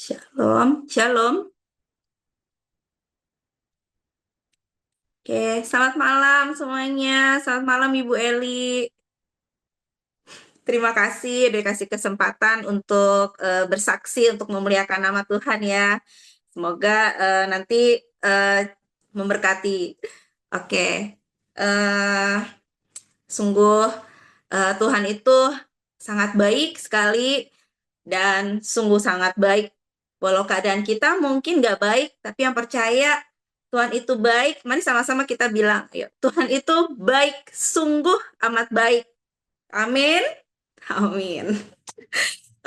Shalom, shalom. Oke, selamat malam semuanya. Selamat malam Ibu Eli. Terima kasih udah kasih kesempatan untuk bersaksi untuk memuliakan nama Tuhan ya. Semoga nanti memberkati. Oke, eh, sungguh Tuhan itu sangat baik sekali dan sungguh sangat baik. Walau keadaan kita mungkin nggak baik, tapi yang percaya Tuhan itu baik. Mari sama-sama kita bilang, yuk, Tuhan itu baik, sungguh amat baik. Amin. Amin.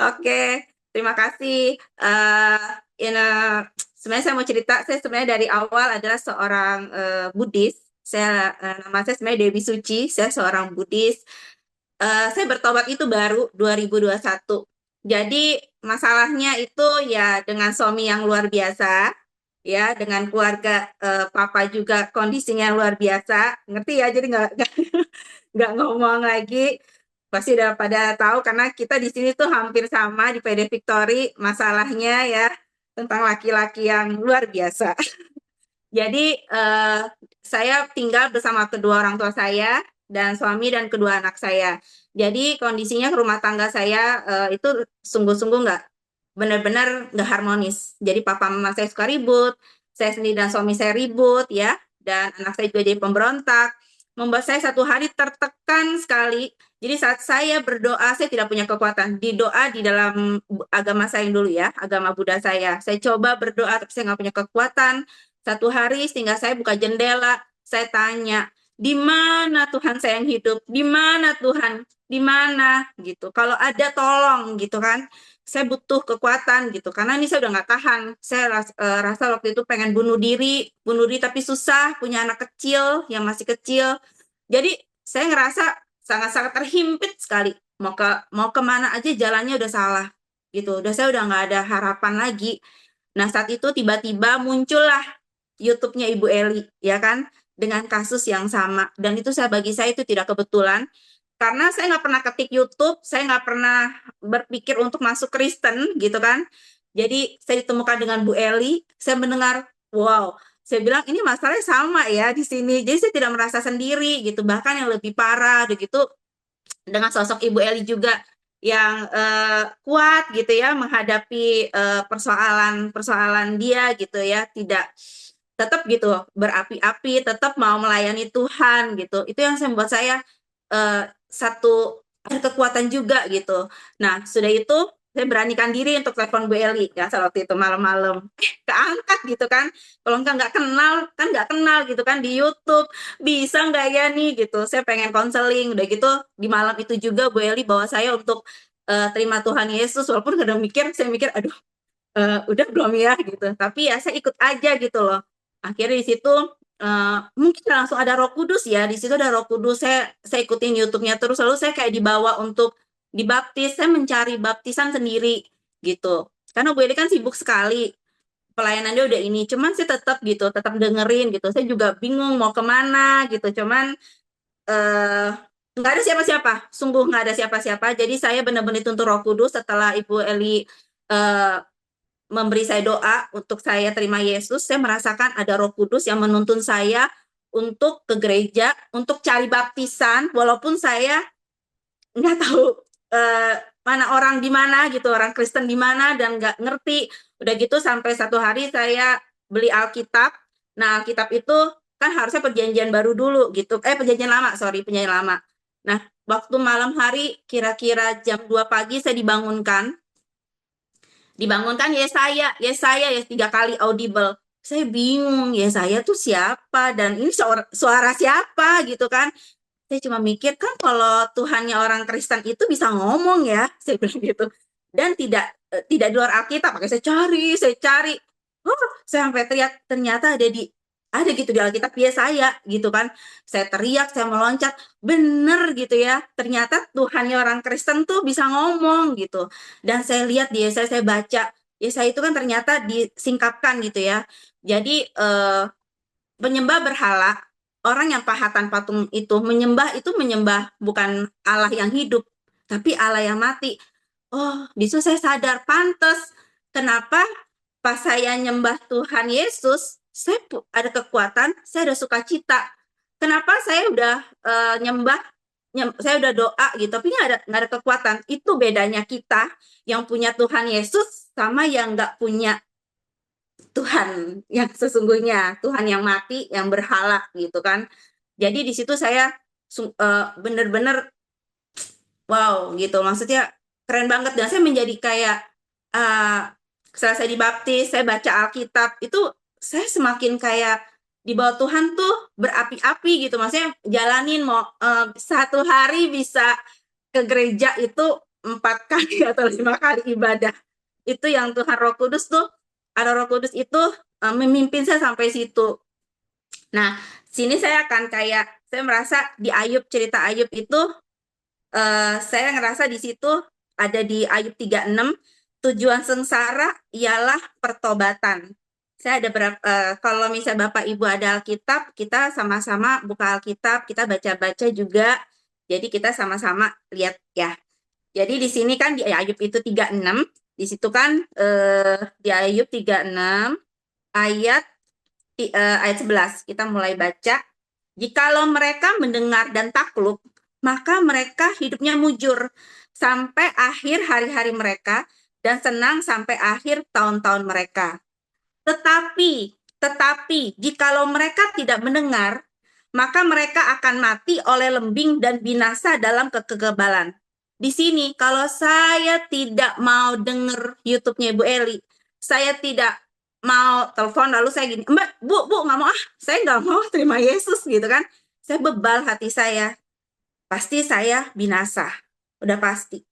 Oke, terima kasih. Sebenarnya saya mau cerita, saya sebenarnya dari awal adalah seorang Buddhis. Nama saya sebenarnya Dewi Suci, saya seorang Buddhis. Saya bertobat itu baru 2021. Jadi masalahnya itu ya dengan suami yang luar biasa, ya dengan keluarga papa juga kondisinya luar biasa, ngerti ya? Jadi nggak ngomong lagi, pasti udah pada tahu karena kita di sini tuh hampir sama di PD Victory masalahnya ya tentang laki-laki yang luar biasa. Jadi saya tinggal bersama kedua orang tua saya dan suami dan kedua anak saya. Jadi kondisinya rumah tangga saya itu sungguh-sungguh nggak benar-benar nggak harmonis. Jadi papa mama saya suka ribut, saya sendiri dan suami saya ribut ya, dan anak saya juga jadi pemberontak. Membuat saya satu hari tertekan sekali. Jadi saat saya berdoa, saya tidak punya kekuatan. Di doa di dalam agama saya yang dulu ya, agama Buddha saya. Saya coba berdoa, tapi saya nggak punya kekuatan. Satu hari sehingga saya buka jendela, saya tanya, di mana Tuhan saya yang hidup? Di mana Tuhan? Di mana? Gitu. Kalau ada tolong gitu kan. Saya butuh kekuatan gitu. Karena ini saya udah nggak tahan. Saya rasa waktu itu pengen bunuh diri tapi susah, punya anak kecil yang masih kecil. Jadi saya ngerasa sangat-sangat terhimpit sekali. Mau kemana aja jalannya udah salah gitu. Saya udah nggak ada harapan lagi. Nah saat itu tiba-tiba muncullah YouTube-nya Ibu Eli, ya kan, dengan kasus yang sama. Dan itu bagi saya itu tidak kebetulan, karena saya nggak pernah ketik YouTube, saya nggak pernah berpikir untuk masuk Kristen, gitu kan. Jadi saya ditemukan dengan Bu Eli, saya mendengar, wow, saya bilang ini masalahnya sama ya di sini. Jadi saya tidak merasa sendiri, gitu. Bahkan yang lebih parah, begitu dengan sosok Ibu Eli juga yang kuat gitu ya menghadapi persoalan-persoalan dia gitu ya, tidak tetap gitu berapi-api, tetap mau melayani Tuhan gitu. Itu yang membuat saya satu ada kekuatan juga gitu. Nah, sudah itu saya beranikan diri untuk telepon Bu Eli ya waktu itu malam-malam. Keangkat gitu kan. Kalau nggak kenal gitu kan di YouTube. Bisa nggak ya nih gitu. Saya pengen konseling. Udah gitu di malam itu juga Bu Eli bawa saya untuk terima Tuhan Yesus. Walaupun kadang saya mikir aduh udah belum ya gitu. Tapi ya saya ikut aja gitu loh. Akhirnya di situ mungkin langsung ada Roh Kudus ya. Di situ ada Roh Kudus. Saya ikutin YouTube-nya terus. Lalu saya kayak dibawa untuk dibaptis. Saya mencari baptisan sendiri gitu. Karena Bu Eli kan sibuk sekali. Pelayanannya udah ini. Cuman saya tetap gitu, tetap dengerin gitu. Saya juga bingung mau kemana gitu. Cuman eh nggak ada siapa-siapa. Sungguh nggak ada siapa-siapa. Jadi saya benar-benar tuntut Roh Kudus setelah Ibu Eli eh, memberi saya doa untuk saya terima Yesus, saya merasakan ada Roh Kudus yang menuntun saya untuk ke gereja, untuk cari baptisan, walaupun saya nggak tahu eh, mana orang di mana gitu, orang Kristen di mana dan nggak ngerti. Udah gitu sampai satu hari saya beli Alkitab. Nah, Alkitab itu kan harusnya perjanjian baru dulu gitu. Perjanjian lama, sorry, perjanjian lama. Nah, waktu malam hari kira-kira jam 2 pagi saya dibangunkan Yesaya ya 3 kali audible. Saya bingung Yesaya tuh siapa dan ini suara siapa gitu kan. Saya cuma mikir kan kalau Tuhannya orang Kristen itu bisa ngomong ya, saya bilang gitu. Dan tidak di luar Alkitab, makanya saya cari. Oh, saya sampai teriak ternyata ada gitu di Alkitab Yesaya gitu kan. Saya teriak, saya meloncat, bener gitu ya. Ternyata Tuhannya orang Kristen tuh bisa ngomong gitu. Dan saya lihat di Yesaya, saya baca Yesaya itu kan ternyata disingkapkan gitu ya. Jadi penyembah berhala, orang yang pahatan patung itu menyembah bukan Allah yang hidup, tapi Allah yang mati. Oh, di situ saya sadar, pantes Kenapa pas saya nyembah Tuhan Yesus, saya ada kekuatan, saya ada sukacita. Kenapa saya udah nyembah, saya udah doa gitu, tapi nggak ada kekuatan. Itu bedanya kita yang punya Tuhan Yesus sama yang nggak punya Tuhan yang sesungguhnya, Tuhan yang mati, yang berhala gitu kan. Jadi di situ saya bener-bener wow gitu, maksudnya keren banget dan saya menjadi kayak setelah saya dibaptis, saya baca Alkitab itu saya semakin kayak di bawah Tuhan tuh berapi-api gitu, maksudnya jalanin mau satu hari bisa ke gereja itu 4 kali atau 5 kali ibadah. Itu yang Tuhan Roh Kudus tuh, ada Roh Kudus itu memimpin saya sampai situ. Nah, sini saya akan kayak saya merasa di Ayub, cerita Ayub itu saya ngerasa di situ ada di Ayub 36, tujuan sengsara ialah pertobatan. Saya ada kalau misalnya Bapak Ibu ada Alkitab, kita sama-sama buka Alkitab, kita baca-baca juga. Jadi kita sama-sama lihat ya. Jadi di sini kan di Ayub itu 36, di situ kan di Ayub 36 ayat ayat 11 kita mulai baca. Jikalau mereka mendengar dan takluk, maka mereka hidupnya mujur sampai akhir hari-hari mereka dan senang sampai akhir tahun-tahun mereka. Tetapi, jikalau mereka tidak mendengar, maka mereka akan mati oleh lembing dan binasa dalam kekebalan. Di sini, kalau saya tidak mau denger YouTube-nya Ibu Eli, saya tidak mau telepon, lalu saya gini, Mbak, Bu, nggak mau saya nggak mau terima Yesus gitu kan. Saya bebal hati saya, pasti saya binasa, udah pasti.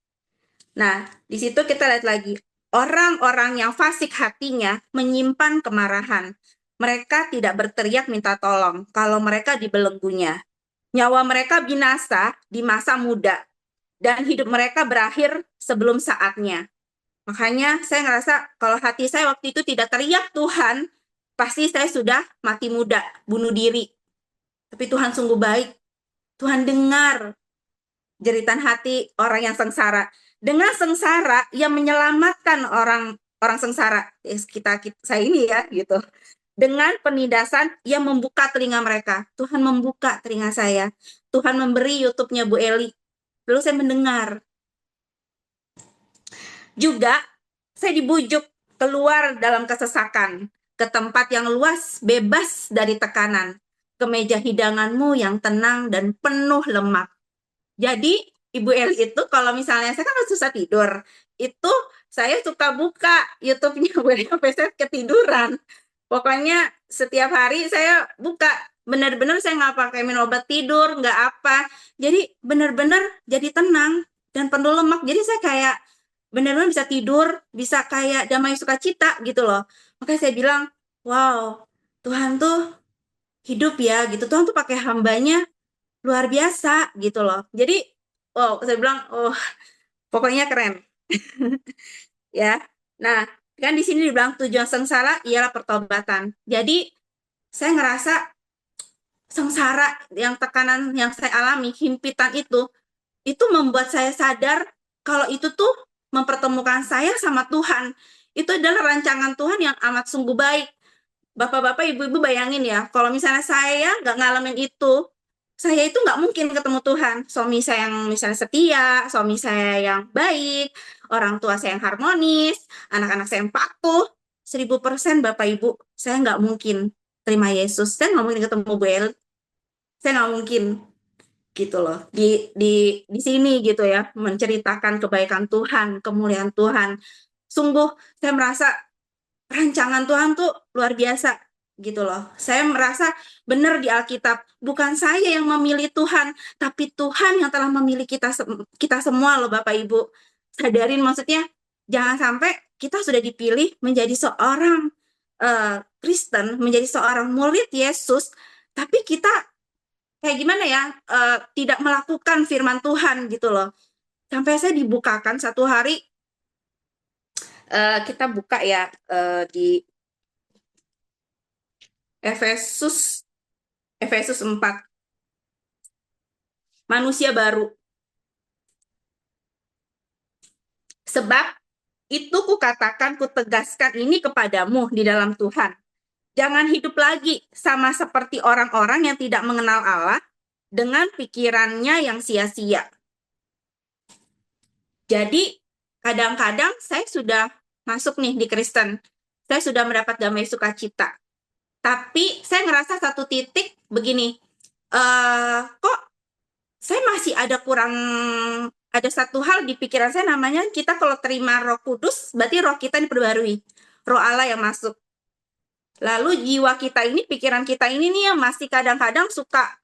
Nah, di situ kita lihat lagi, orang-orang yang fasik hatinya menyimpan kemarahan. Mereka tidak berteriak minta tolong kalau mereka dibelenggunya. Nyawa mereka binasa di masa muda, dan hidup mereka berakhir sebelum saatnya. Makanya saya ngerasa kalau hati saya waktu itu tidak teriak Tuhan, pasti saya sudah mati muda, bunuh diri. Tapi Tuhan sungguh baik. Tuhan dengar jeritan hati orang yang sengsara. Dengan sengsara, ia menyelamatkan orang orang sengsara. Saya ini ya gitu. Dengan penindasan, ia membuka telinga mereka. Tuhan membuka telinga saya. Tuhan memberi YouTube-nya Bu Eli. Lalu saya mendengar. Juga saya dibujuk keluar dalam kesesakan, ke tempat yang luas, bebas dari tekanan, ke meja hidanganmu yang tenang dan penuh lemak. Jadi Ibu Eli itu kalau misalnya saya kan susah tidur, itu saya suka buka YouTube-nya Bu Eli sampai saya ketiduran. Pokoknya setiap hari saya buka, benar-benar saya nggak pakai minum obat tidur, nggak apa. Jadi benar-benar jadi tenang dan penuh lemak. Jadi saya kayak benar-benar bisa tidur, bisa kayak damai sukacita gitu loh. Makanya saya bilang, wow, Tuhan tuh hidup ya gitu. Tuhan tuh pakai hambanya luar biasa gitu loh. Jadi, wow, saya bilang, oh, pokoknya keren ya. Nah, kan di sini dibilang tujuan sengsara ialah pertobatan. Jadi, saya ngerasa sengsara yang tekanan yang saya alami, himpitan itu membuat saya sadar kalau itu tuh mempertemukan saya sama Tuhan. Itu adalah rancangan Tuhan yang amat sungguh baik. Bapak-bapak, ibu-ibu bayangin ya, kalau misalnya saya nggak ngalamin itu, saya itu nggak mungkin ketemu Tuhan. Suami saya yang misalnya setia, suami saya yang baik, orang tua saya yang harmonis, anak-anak saya yang patuh, 1000% Bapak Ibu, saya nggak mungkin terima Yesus. Saya nggak mungkin ketemu Bu El. Saya nggak mungkin gitu loh. Di sini gitu ya, menceritakan kebaikan Tuhan, kemuliaan Tuhan. Sungguh saya merasa rancangan Tuhan tuh luar biasa gitu loh. Saya merasa benar di Alkitab, bukan saya yang memilih Tuhan, tapi Tuhan yang telah memilih kita semua loh Bapak Ibu. Sadarin maksudnya jangan sampai kita sudah dipilih menjadi seorang Kristen, menjadi seorang murid Yesus, tapi kita kayak gimana ya, tidak melakukan firman Tuhan gitu loh. Sampai saya dibukakan satu hari, kita buka ya di Efesus Efesus 4, manusia baru. Sebab itu kukatakan, kutegaskan ini kepadamu di dalam Tuhan. Jangan hidup lagi sama seperti orang-orang yang tidak mengenal Allah dengan pikirannya yang sia-sia. Jadi, kadang-kadang saya sudah masuk nih di Kristen. Saya sudah mendapat damai sukacita. Tapi saya ngerasa satu titik begini, kok saya masih ada kurang, ada satu hal di pikiran saya namanya kita kalau terima Roh Kudus, berarti roh kita diperbarui. Roh Allah yang masuk. Lalu jiwa kita ini, pikiran kita ini nih yang masih kadang-kadang suka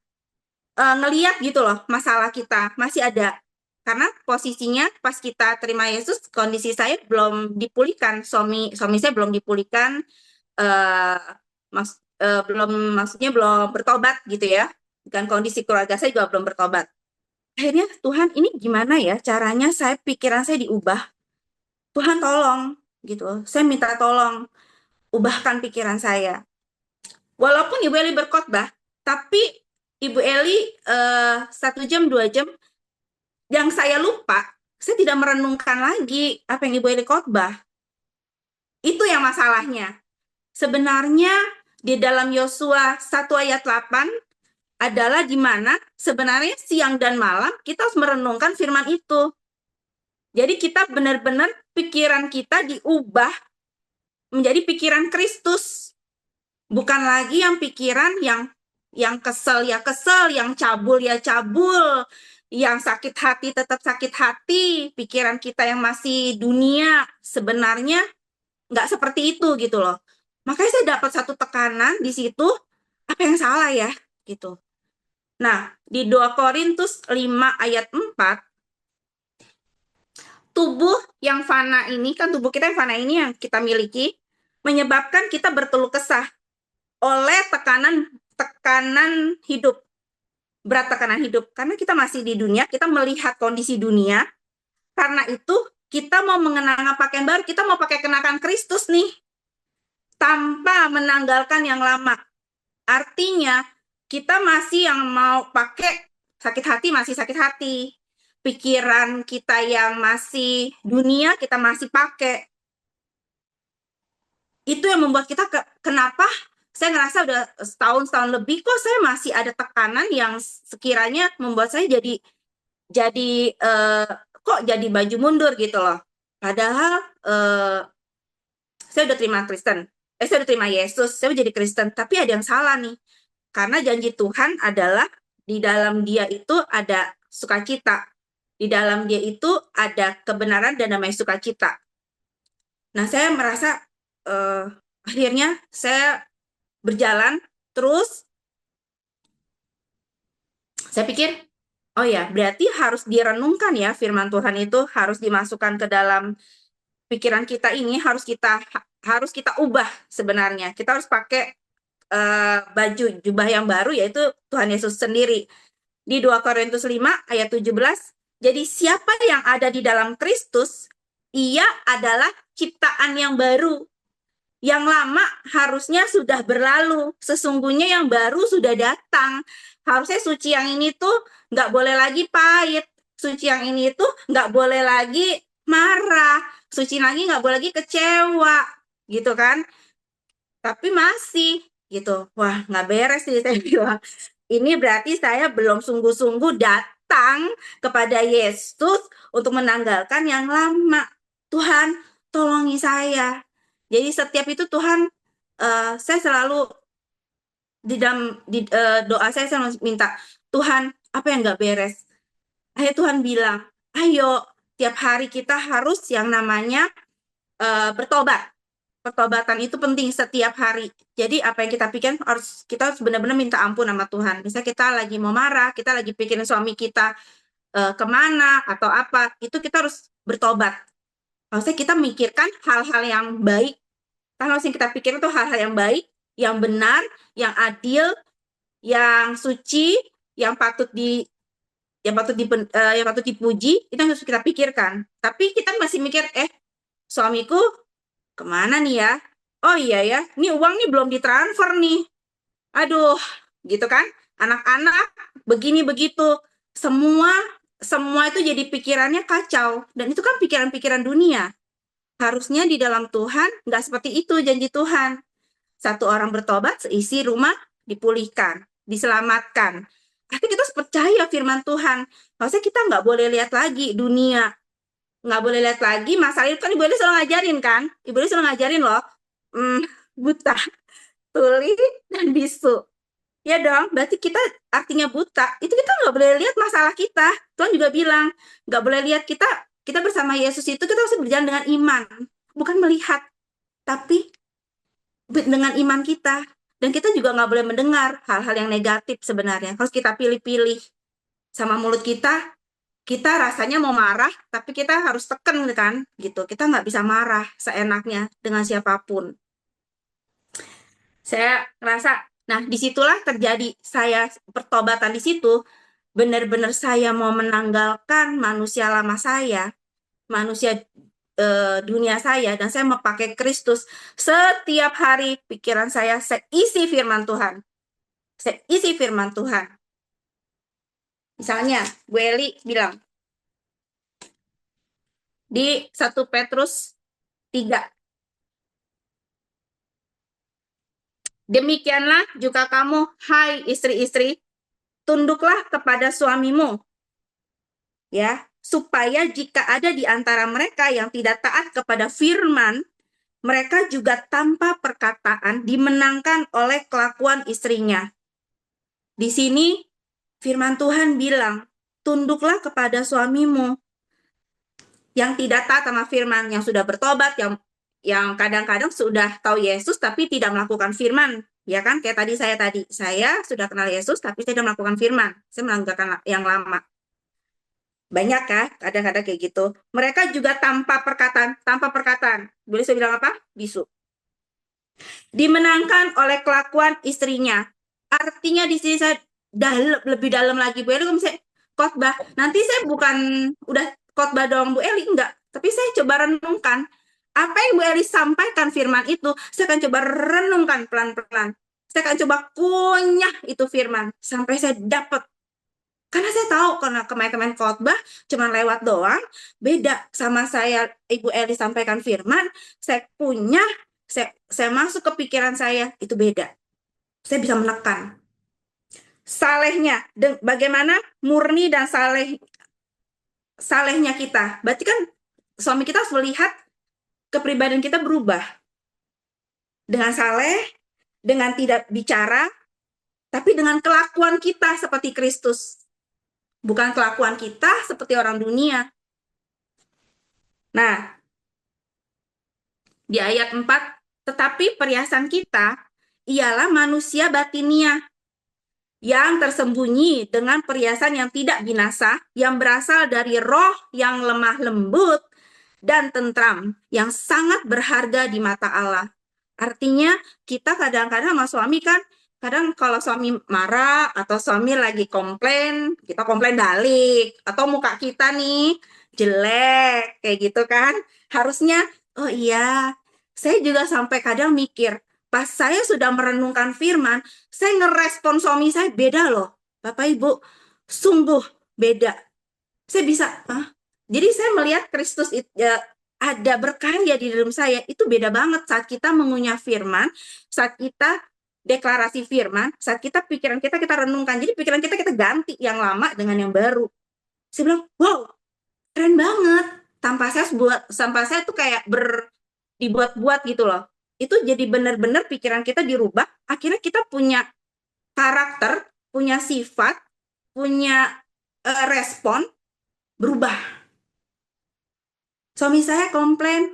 ngeliat gitu loh masalah kita, masih ada. Karena posisinya pas kita terima Yesus, kondisi saya belum dipulihkan, suami saya belum dipulihkan, maksudnya belum bertobat gitu ya. Dan kondisi keluarga saya juga belum bertobat. Akhirnya Tuhan ini gimana ya caranya pikiran saya diubah. Tuhan tolong gitu. Saya minta tolong ubahkan pikiran saya. Walaupun Ibu Eli berkhotbah, tapi Ibu Eli 1 jam 2 jam yang saya lupa, saya tidak merenungkan lagi apa yang Ibu Eli khotbah. Itu yang masalahnya. Sebenarnya di dalam Yosua 1 ayat 8 adalah di mana sebenarnya siang dan malam kita harus merenungkan firman itu. Jadi kita benar-benar pikiran kita diubah menjadi pikiran Kristus. Bukan lagi yang pikiran yang kesel ya kesel, yang cabul ya cabul, yang sakit hati tetap sakit hati. Pikiran kita yang masih dunia sebenarnya nggak seperti itu gitu loh. Makanya saya dapat satu tekanan di situ, apa yang salah ya gitu. Nah, di 2 Korintus 5 ayat 4, tubuh yang fana ini, kan tubuh kita yang fana ini yang kita miliki, menyebabkan kita berkeluh kesah oleh tekanan hidup, berat tekanan hidup. Karena kita masih di dunia, kita melihat kondisi dunia, karena itu kita mau mengenakan pakaian baru, kita mau pakai kenakan Kristus nih, tanpa menanggalkan yang lama. Artinya, kita masih yang mau pakai sakit hati, masih sakit hati. Pikiran kita yang masih dunia, kita masih pakai. Itu yang membuat kita, kenapa saya ngerasa udah setahun lebih, kok saya masih ada tekanan yang sekiranya membuat saya jadi kok jadi baju mundur gitu loh. Padahal saya udah terima Kristen. Saya udah terima Yesus, saya udah jadi Kristen. Tapi ada yang salah nih. Karena janji Tuhan adalah di dalam Dia itu ada sukacita. Di dalam Dia itu ada kebenaran dan damai sukacita. Nah, saya merasa akhirnya saya berjalan terus. Saya pikir, oh ya, berarti harus direnungkan ya firman Tuhan itu, harus dimasukkan ke dalam pikiran kita ini, harus kita ubah sebenarnya. Kita harus pakai baju jubah yang baru, yaitu Tuhan Yesus sendiri. Di 2 Korintus 5 ayat 17, jadi siapa yang ada di dalam Kristus, ia adalah ciptaan yang baru. Yang lama harusnya sudah berlalu, sesungguhnya yang baru sudah datang. Harusnya suci yang ini tuh nggak boleh lagi pahit, suci yang ini tuh nggak boleh lagi marah, suci lagi nggak boleh lagi kecewa, gitu kan. Tapi masih gitu, wah nggak beres sih saya bilang. Ini berarti saya belum sungguh-sungguh datang kepada Yesus untuk menanggalkan yang lama. Tuhan, tolongi saya. Jadi setiap itu Tuhan, saya selalu di dalam doa saya selalu minta, Tuhan, apa yang nggak beres? Akhirnya Tuhan bilang, ayo tiap hari kita harus yang namanya bertobat. Pertobatan itu penting setiap hari. Jadi apa yang kita pikirkan kita harus benar-benar minta ampun sama Tuhan. Misalnya kita lagi mau marah, kita lagi pikirin suami kita kemana atau apa, itu kita harus bertobat. Harusnya kita mikirkan hal-hal yang baik. Kan harusnya kita pikirin itu hal-hal yang baik, yang benar, yang adil, yang suci, yang patut dipuji, itu yang harus kita pikirkan. Tapi kita masih mikir, suamiku kemana nih ya? Oh iya ya, ini uang nih belum ditransfer nih. Aduh, gitu kan? Anak-anak begini begitu. Semua itu jadi pikirannya kacau. Dan itu kan pikiran-pikiran dunia. Harusnya di dalam Tuhan nggak seperti itu janji Tuhan. Satu orang bertobat, seisi rumah dipulihkan, diselamatkan. Tapi kita harus percaya firman Tuhan. Maksudnya kita nggak boleh lihat lagi dunia. Nggak boleh lihat lagi masalah itu kan Ibu Eli selalu ngajarin kan. Ibu Eli selalu ngajarin loh. Hmm, buta, tuli, dan bisu. Ya dong, berarti kita artinya buta. Itu kita nggak boleh lihat masalah kita. Tuhan juga bilang, nggak boleh lihat kita bersama Yesus itu kita harus berjalan dengan iman. Bukan melihat, tapi dengan iman kita. Dan kita juga nggak boleh mendengar hal-hal yang negatif sebenarnya. Harus kita pilih-pilih. Sama mulut kita rasanya mau marah, tapi kita harus tekan kan, gitu. Kita nggak bisa marah seenaknya dengan siapapun. Saya ngerasa, nah disitulah terjadi saya pertobatan di situ. Benar-benar saya mau menanggalkan manusia lama saya, manusia dunia saya, dan saya mau pakai Kristus. Setiap hari pikiran saya isi firman Tuhan. Saya isi firman Tuhan. Misalnya, Bu Eli bilang di 1 Petrus 3. Demikianlah juga kamu, hai istri-istri, tunduklah kepada suamimu, ya, supaya jika ada di antara mereka yang tidak taat kepada firman, mereka juga tanpa perkataan dimenangkan oleh kelakuan istrinya. Di sini firman Tuhan bilang, tunduklah kepada suamimu yang tidak taat sama firman, yang sudah bertobat, yang kadang-kadang sudah tahu Yesus tapi tidak melakukan firman, ya kan? Kayak saya sudah kenal Yesus tapi saya tidak melakukan firman, saya melakukan yang lama. Banyak kan kadang-kadang kayak gitu. Mereka juga tanpa perkataan. Boleh saya bilang apa? Bisu. Dimenangkan oleh kelakuan istrinya. Artinya di sini saya lebih dalam lagi Bu Eli, kalau misalnya khotbah, nanti saya bukan udah khotbah doang Bu Eli, enggak. Tapi saya coba renungkan apa yang Bu Eli sampaikan firman itu, saya akan coba renungkan pelan-pelan. Saya akan coba kunyah itu firman sampai saya dapat. Karena saya tahu karena kemarin khotbah cuma lewat doang, beda sama saya Ibu Eli sampaikan firman, saya kunyah, saya masuk ke pikiran saya, itu beda. Saya bisa menekan. Salehnya, bagaimana murni dan salehnya kita. Berarti kan suami kita harus melihat kepribadian kita berubah. Dengan saleh, dengan tidak bicara, tapi dengan kelakuan kita seperti Kristus. Bukan kelakuan kita seperti orang dunia. Nah, di ayat 4, tetapi perhiasan kita ialah manusia batinia yang tersembunyi dengan perhiasan yang tidak binasa, yang berasal dari roh yang lemah lembut dan tentram, yang sangat berharga di mata Allah. Artinya kita kadang-kadang sama suami kan, kadang kalau suami marah atau suami lagi komplain, kita komplain balik. Atau muka kita nih jelek, kayak gitu kan. Harusnya, oh iya, saya juga sampai kadang mikir, pas saya sudah merenungkan firman, saya ngerespon suami saya beda loh. Bapak Ibu, sungguh beda. Saya bisa, jadi saya melihat Kristus ada berkarya di dalam saya, itu beda banget saat kita mengunyah firman, saat kita deklarasi firman, saat kita pikiran kita renungkan. Jadi pikiran kita ganti yang lama dengan yang baru. Saya bilang, wow, keren banget. Tanpa saya tuh kayak dibuat-buat gitu loh. Itu jadi benar-benar pikiran kita dirubah, akhirnya kita punya karakter, punya sifat, punya respon berubah. Suami saya komplain,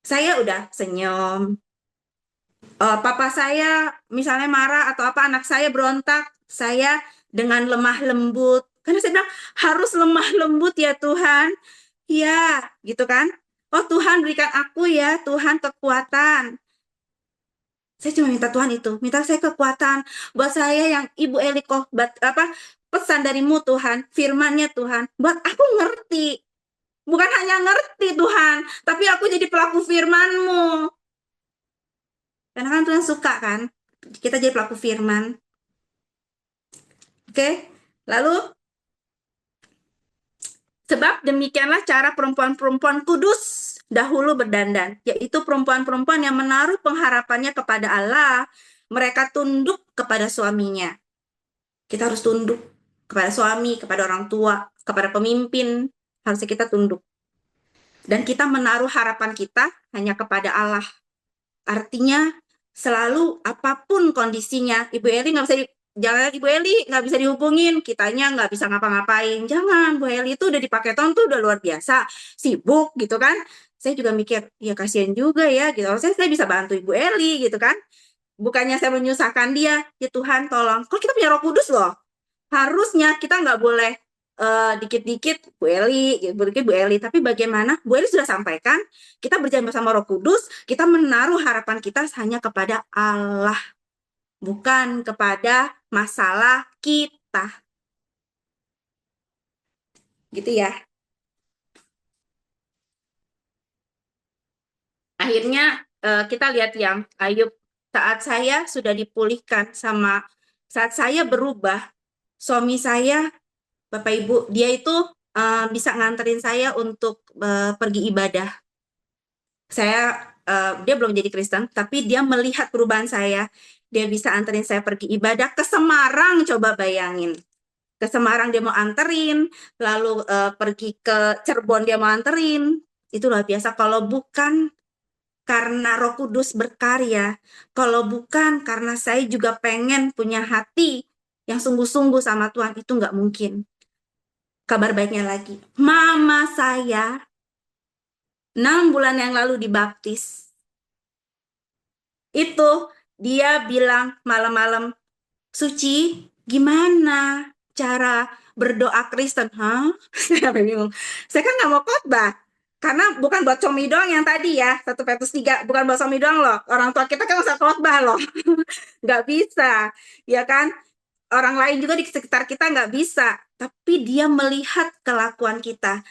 saya udah senyum. Papa saya misalnya marah atau apa, anak saya berontak, saya dengan lemah lembut. Karena saya bilang, harus lemah lembut ya Tuhan. Ya, gitu kan. Oh Tuhan berikan aku ya, Tuhan kekuatan. Saya cuma minta Tuhan itu, minta saya kekuatan. Buat saya yang Ibu Eli pesan darimu Tuhan, firman-Nya Tuhan. Buat aku ngerti. Bukan hanya ngerti Tuhan, tapi aku jadi pelaku firman-Mu. Karena kan Tuhan suka kan, kita jadi pelaku firman. Oke, lalu Sebab demikianlah cara perempuan-perempuan kudus dahulu berdandan, yaitu perempuan-perempuan yang menaruh pengharapannya kepada Allah. Mereka tunduk kepada suaminya. Kita harus tunduk kepada suami, kepada orang tua, kepada pemimpin. Harusnya kita tunduk. Dan kita menaruh harapan kita hanya kepada Allah. Artinya selalu apapun kondisinya, Ibu Eli nggak bisa jangan Ibu Eli nggak bisa dihubungin, kitanya nggak bisa ngapa-ngapain. Jangan, Bu Eli itu udah dipakai ton tuh udah luar biasa, sibuk gitu kan. Saya juga mikir, ya kasihan juga ya gitu. Saya bisa bantu Ibu Eli gitu kan. Bukannya saya menyusahkan dia, ya Tuhan tolong. Kalau kita punya Roh Kudus loh, harusnya kita nggak boleh dikit-dikit Bu Eli, dikit Bu Eli. Tapi bagaimana? Bu Eli sudah sampaikan, kita berjalan bersama Roh Kudus, kita menaruh harapan kita hanya kepada Allah, bukan kepada masalah kita. Gitu ya. Akhirnya kita lihat yang Ayub, saat saya sudah dipulihkan saat saya berubah, suami saya, Bapak Ibu, dia itu bisa nganterin saya untuk pergi ibadah. Dia belum jadi Kristen, tapi dia melihat perubahan saya. Dia bisa anterin saya pergi ibadah ke Semarang, coba bayangin. Ke Semarang dia mau anterin, lalu pergi ke Cirebon dia mau anterin. Itu luar biasa. Kalau bukan karena Roh Kudus berkarya, kalau bukan karena saya juga pengen punya hati yang sungguh-sungguh sama Tuhan, itu nggak mungkin. Kabar baiknya lagi, mama saya 6 bulan yang lalu dibaptis. Itu dia bilang malam-malam, Suci, gimana cara berdoa Kristen? Hah? Saya bingung. Saya kan nggak mau khotbah. Karena bukan buat suami doang yang tadi ya, 1 Petrus 3, bukan buat suami doang loh. Orang tua kita kan usah khotbah loh. Nggak bisa, ya kan? Orang lain juga di sekitar kita nggak bisa. Tapi dia melihat kelakuan kita.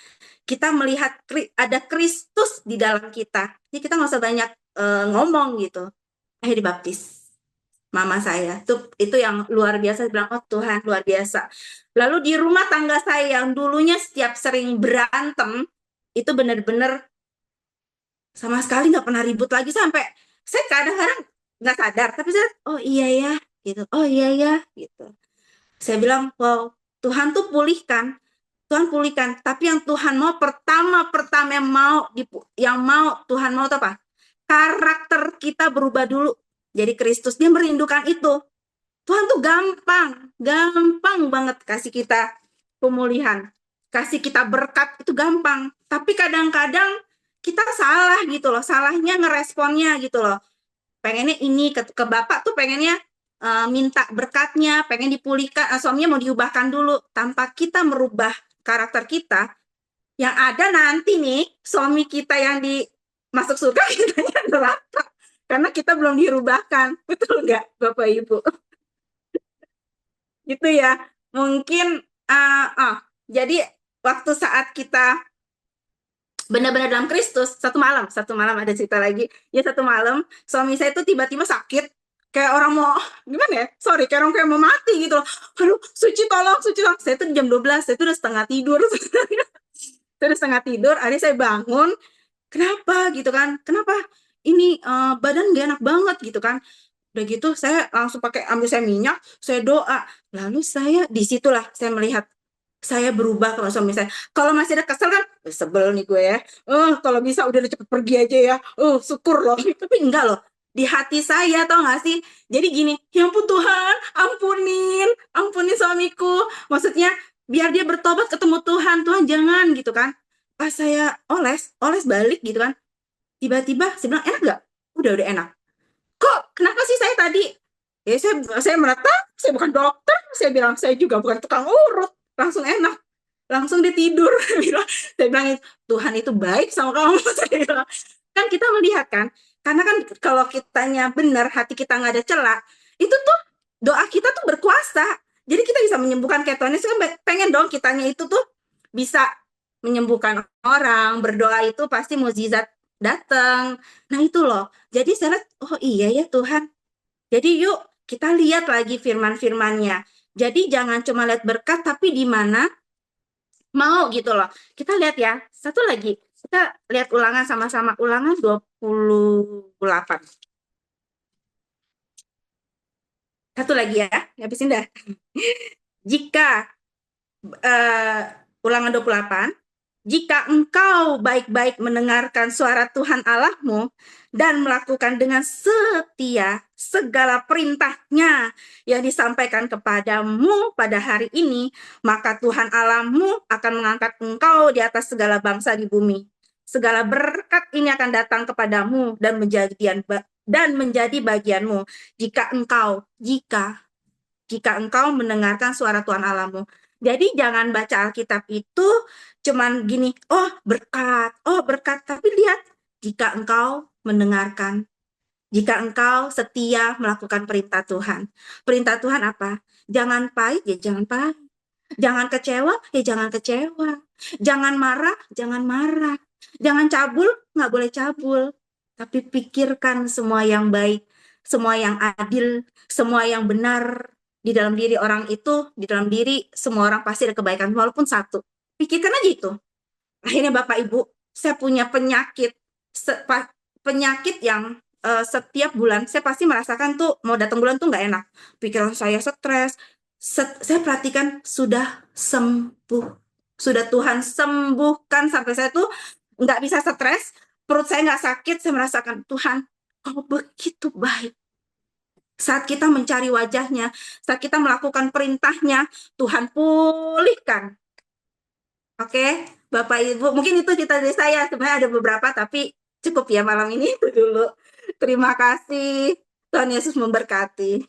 Kita melihat ada Kristus di dalam kita. Jadi kita nggak usah banyak ngomong gitu. Akhirnya dibaptis mama saya. Itu yang luar biasa. Bilang, oh Tuhan luar biasa. Lalu di rumah tangga saya yang dulunya setiap sering berantem, itu benar-benar sama sekali nggak pernah ribut lagi. Sampai saya kadang-kadang nggak sadar, tapi saya, oh iya ya, gitu. Oh iya ya, gitu. Saya bilang, wow, Tuhan tuh pulihkan. Tuhan pulihkan. Tapi yang Tuhan mau pertama yang mau Tuhan mau apa? Karakter kita berubah dulu. Jadi Kristus dia merindukan itu. Tuhan tuh gampang banget kasih kita pemulihan, kasih kita berkat itu gampang. Tapi kadang-kadang kita salah gitu loh, salahnya ngeresponnya gitu loh. Pengennya ini ke Bapak tuh pengennya minta berkatnya, pengen dipulihkan, suaminya mau diubahkan dulu. Tanpa kita merubah karakter kita, yang ada nanti nih suami kita yang masuk surga, kitanya neraka. Karena kita belum dirubahkan. Betul nggak Bapak Ibu? Gitu ya. Mungkin jadi waktu saat kita benar-benar dalam Kristus, satu malam ada cerita lagi. Ya satu malam suami saya itu tiba-tiba sakit, kayak orang mau gimana ya? Sorry, kayak orang kayak mau mati gitu loh. Aduh, Suci tolong. Saya tuh jam 12, saya tuh udah setengah tidur. Saya udah setengah tidur, akhirnya saya bangun. Kenapa gitu kan? Kenapa? Ini badan gak enak banget gitu kan? Udah gitu saya langsung ambil saya minyak, saya doa. Lalu disitulah saya melihat saya berubah kalau suami saya. Kalau masih ada kesel kan, sebel nih gue ya. Kalau bisa udah cepet pergi aja ya. Syukur loh. Tapi enggak loh. Di hati saya tau gak sih? Jadi gini, ya ampun Tuhan, ampunin suamiku. Maksudnya biar dia bertobat ketemu Tuhan. Tuhan jangan gitu kan. Pas saya oles balik gitu kan. Tiba-tiba saya bilang, enak gak? Udah enak. Kok kenapa sih saya tadi? Ya saya merata, saya bukan dokter. Saya bilang, saya juga bukan tukang urut. Langsung enak, langsung dia tidur. Saya bilang, Tuhan itu baik sama kamu. Saya bilang, kan kita melihat kan, karena kan kalau kitanya benar, hati kita nggak ada celah, itu tuh doa kita tuh berkuasa. Jadi kita bisa menyembuhkan ketonis. Kan pengen dong kitanya itu tuh bisa menyembuhkan orang. Berdoa itu pasti mukjizat datang. Nah itu loh. Jadi saya lihat, oh iya ya Tuhan. Jadi yuk kita lihat lagi firman-firmannya. Jadi jangan cuma lihat berkat, tapi di mana mau gitu loh. Kita lihat ya, satu lagi. Kita lihat ulangan sama-sama. Ulangan 28. Satu lagi ya, habisin dah. Jika ulangan 28, jika engkau baik-baik mendengarkan suara Tuhan Allahmu dan melakukan dengan setia segala perintahnya yang disampaikan kepadamu pada hari ini, maka Tuhan Allahmu akan mengangkat engkau di atas segala bangsa di bumi. Segala berkat ini akan datang kepadamu dan menjadi bagianmu jika engkau mendengarkan suara Tuhan Allahmu. Jadi jangan baca Alkitab itu cuman gini, oh berkat, tapi lihat jika engkau mendengarkan, jika engkau setia melakukan perintah Tuhan. Perintah Tuhan apa? Jangan pahit, ya jangan pahit. Jangan kecewa, ya jangan kecewa. Jangan marah, jangan marah. Jangan cabul, nggak boleh cabul. Tapi pikirkan semua yang baik, semua yang adil, semua yang benar. Di dalam diri orang itu, di dalam diri semua orang pasti ada kebaikan, walaupun satu. Pikirkan aja itu. Akhirnya Bapak Ibu, saya punya penyakit yang setiap bulan saya pasti merasakan tuh mau datang bulan tuh nggak enak. Pikiran saya stres. Saya perhatikan sudah sembuh. Sudah Tuhan sembuhkan sampai saya tuh nggak bisa stres. Perut saya nggak sakit. Saya merasakan Tuhan, kau begitu baik. Saat kita mencari wajahnya, saat kita melakukan perintahnya, Tuhan pulihkan. Oke, Bapak Ibu, mungkin itu cerita dari saya. Sebenarnya ada beberapa, tapi cukup ya malam ini itu dulu. Terima kasih. Tuhan Yesus memberkati.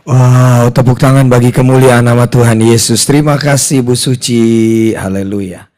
Wow, tepuk tangan bagi kemuliaan nama Tuhan Yesus. Terima kasih Bu Suci. Haleluya.